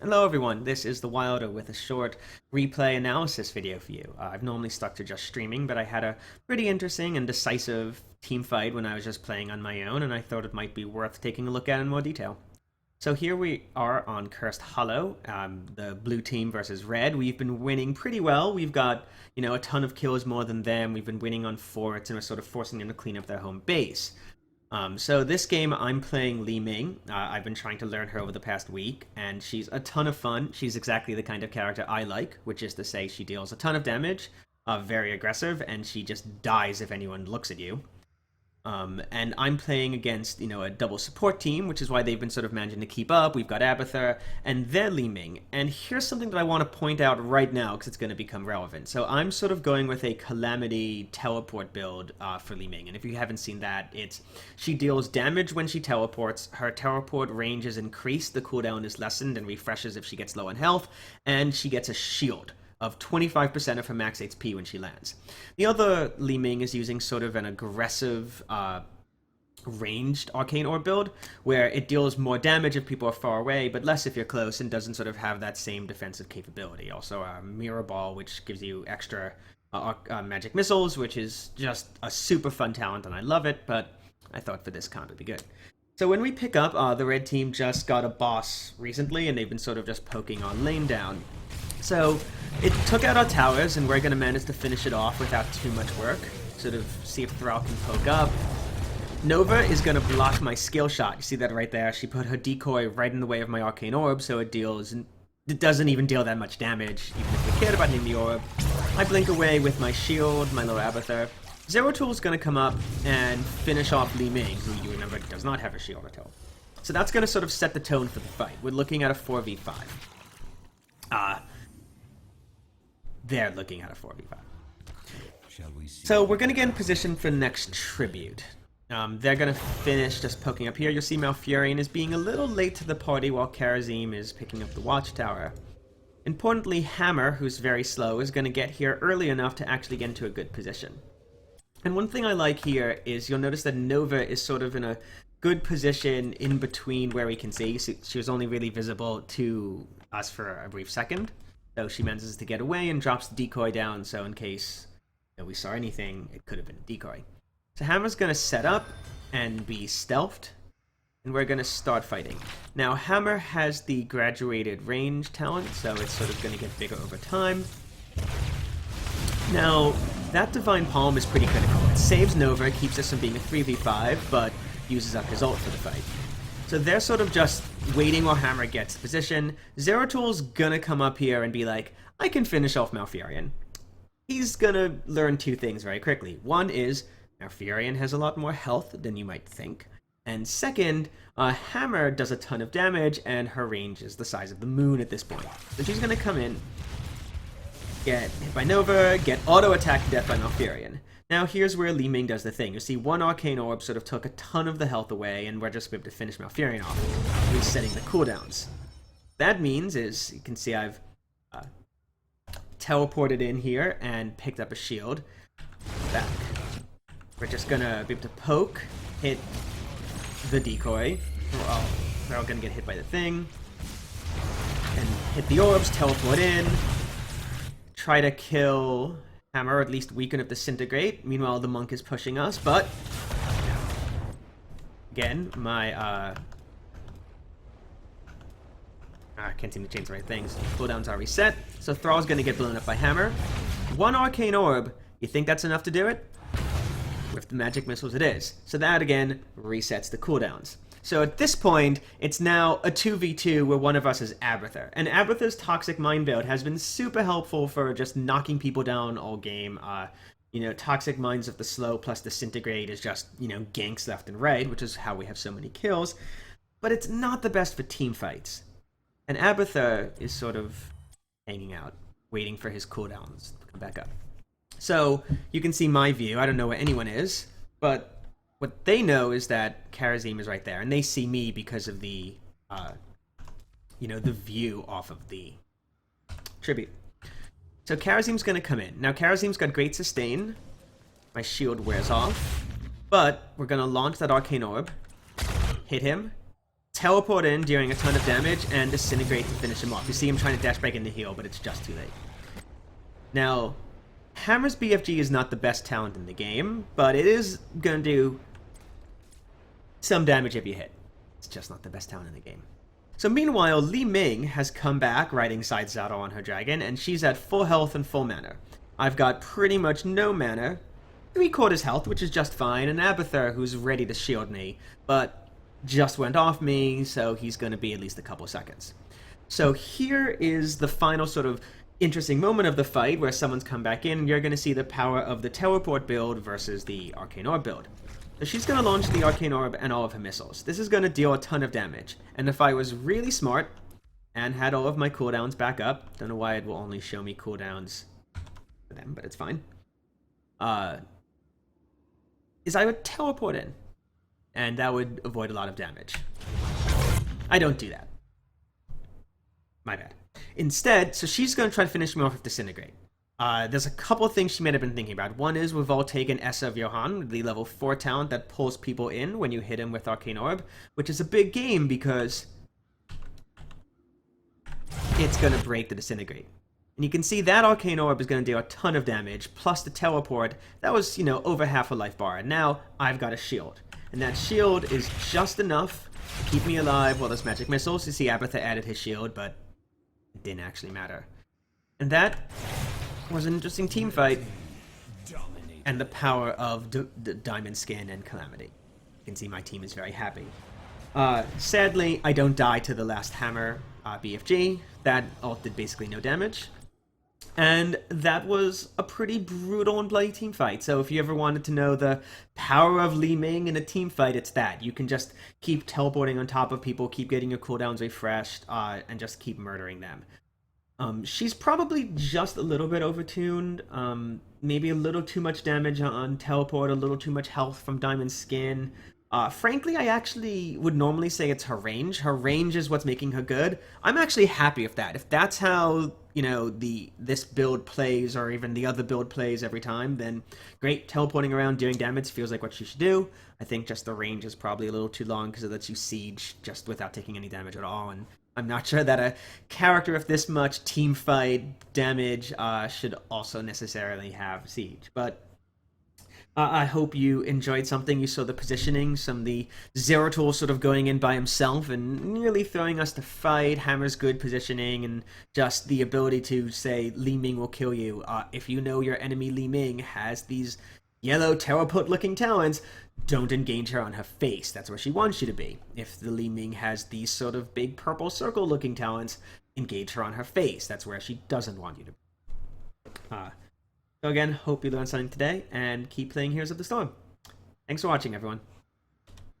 Hello everyone, this is The Wilder with a short replay analysis video for you. I've normally stuck to just streaming, but I had a pretty interesting and decisive team fight when I was just playing on my own, and I thought it might be worth taking a look at in more detail. So here we are on Cursed Hollow, the blue team versus red. We've been winning pretty well. We've got, a ton of kills more than them. We've been winning on forts, and we're sort of forcing them to clean up their home base. So this game, I'm playing Li-Ming. I've been trying to learn her over the past week, and she's a ton of fun. She's exactly the kind of character I like, which is to say she deals a ton of damage, very aggressive, and she just dies if anyone looks at you. And I'm playing against, a double support team, which is why they've been sort of managing to keep up. We've got Abathur, and they're Li-Ming. And here's something that I want to point out right now, because it's going to become relevant. So I'm sort of going with a Calamity teleport build for Li-Ming. And if you haven't seen that, she deals damage when she teleports. Her teleport range is increased, the cooldown is lessened, and refreshes if she gets low on health. And she gets a shield of 25% of her max HP when she lands. The other Li-Ming is using sort of an aggressive ranged Arcane Orb build, where it deals more damage if people are far away, but less if you're close, and doesn't sort of have that same defensive capability. Also, Mirror Ball, which gives you extra magic missiles, which is just a super fun talent, and I love it, but I thought for this comp it'd be good. So when we pick up, the red team just got a boss recently, and they've been sort of just poking on lane down. So it took out our towers, and we're going to manage to finish it off without too much work. Sort of see if Thrall can poke up. Nova is going to block my skill shot. You see that right there? She put her decoy right in the way of my Arcane Orb, so it doesn't even deal that much damage, even if we cared about hitting the orb. I blink away with my shield, my little Abathur. Zeratul going to come up and finish off Li-Ming, who you remember does not have a shield at all. So that's going to sort of set the tone for the fight. We're looking at a 4v5. They're looking at a 4v5. So we're going to get in position for the next tribute. They're going to finish just poking up here. You'll see Malfurion is being a little late to the party while Kharazim is picking up the watchtower. Importantly, Hammer, who's very slow, is going to get here early enough to actually get into a good position. And one thing I like here is you'll notice that Nova is sort of in a good position in between where we can see. She was only really visible to us for a brief second. So she manages to get away and drops the decoy down, so in case we saw anything, it could have been a decoy. So Hammer's going to set up and be stealthed, and we're going to start fighting. Now, Hammer has the graduated range talent, so it's sort of going to get bigger over time. Now, that Divine Palm is pretty critical. It saves Nova, keeps us from being a 3v5, but uses up his ult for the fight. So they're sort of just waiting while Hammer gets the position. Zeratul's gonna come up here and be like, I can finish off Malfurion. He's gonna learn two things very quickly. One is, Malfurion has a lot more health than you might think. And second, Hammer does a ton of damage, and her range is the size of the moon at this point. So she's gonna come in, get hit by Nova, get auto-attacked to death by Malfurion. Now here's where Li-Ming does the thing. You see one Arcane Orb sort of took a ton of the health away, and we're just able to finish Malfurion off, resetting the cooldowns. That means is, you can see I've teleported in here and picked up a shield. Back. We're just gonna be able to poke, hit the decoy. Well, they're all gonna get hit by the thing. And hit the orbs, teleport in, try to kill Hammer, or at least weaken it, disintegrate. Meanwhile, the monk is pushing us, but again, my I can't seem to change the right things. Cooldowns are reset, so Thrall's gonna get blown up by Hammer. One Arcane Orb, you think that's enough to do it? With the magic missiles it is. So that again resets the cooldowns. So at this point, it's now a 2v2 where one of us is Abathur. And Abathur's Toxic Mind build has been super helpful for just knocking people down all game. Toxic Minds of the Slow plus Disintegrate is just, ganks left and right, which is how we have so many kills. But it's not the best for team fights. And Abathur is sort of hanging out, waiting for his cooldowns to come back up. So you can see my view. I don't know where anyone is, but what they know is that Kharazim is right there, and they see me because of the, the view off of the tribute. So Kharazim's going to come in. Now, Kharazim's got great sustain. My shield wears off, but we're going to launch that Arcane Orb, hit him, teleport in, dealing a ton of damage, and disintegrate to finish him off. You see him trying to dash back into heal, but it's just too late. Now, Hammer's BFG is not the best talent in the game, but it is going to do some damage if you hit. It's just not the best talent in the game. So meanwhile, Li-Ming has come back riding Side Saddle on her dragon, and she's at full health and full mana. I've got pretty much no mana, 3/4 health, which is just fine, and Abathur, who's ready to shield me, but just went off me, so he's going to be at least a couple seconds. So here is the final sort of interesting moment of the fight where someone's come back in, and you're going to see the power of the teleport build versus the Arcane Orb build. So she's going to launch the Arcane Orb and all of her missiles. This is going to deal a ton of damage, and if I was really smart and had all of my cooldowns back up, don't know why it will only show me cooldowns for them, but it's fine, is I would teleport in, and that would avoid a lot of damage. I don't do that. My bad. Instead, so she's going to try to finish me off with Disintegrate. There's a couple of things she might have been thinking about. One is we've all taken Essa of Johann, the level 4 talent that pulls people in when you hit him with Arcane Orb, which is a big game because it's going to break the Disintegrate. And you can see that Arcane Orb is going to do a ton of damage, plus the teleport. That was, over half a life bar. And now I've got a shield. And that shield is just enough to keep me alive while there's magic missiles. You see Abathur added his shield, but it didn't actually matter. And that was an interesting team fight. And the power of the Diamond Skin and Calamity. You can see my team is very happy. Sadly, I don't die to the last Hammer BFG. That ult did basically no damage. And that was a pretty brutal and bloody team fight. So if you ever wanted to know the power of Li-Ming in a team fight, it's that. You can just keep teleporting on top of people, keep getting your cooldowns refreshed, and just keep murdering them. She's probably just a little bit overtuned. Maybe a little too much damage on teleport, a little too much health from Diamond Skin. Frankly, I actually would normally say it's her range. Her range is what's making her good. I'm actually happy with that. If that's how, this build plays, or even the other build plays every time, then great. Teleporting around, doing damage feels like what she should do. I think just the range is probably a little too long because it lets you siege just without taking any damage at all, and I'm not sure that a character with this much team fight damage should also necessarily have siege, but I hope you enjoyed something. You saw the positioning, the Zeratul sort of going in by himself and nearly throwing us to fight, Hammer's good positioning, and just the ability to say Li-Ming will kill you. If you know your enemy Li-Ming has these yellow teleport-looking talents, don't engage her on her face. That's where she wants you to be. If the Li-Ming has these sort of big purple circle-looking talents, engage her on her face. That's where she doesn't want you to be. So again, hope you learned something today, and keep playing Heroes of the Storm. Thanks for watching, everyone.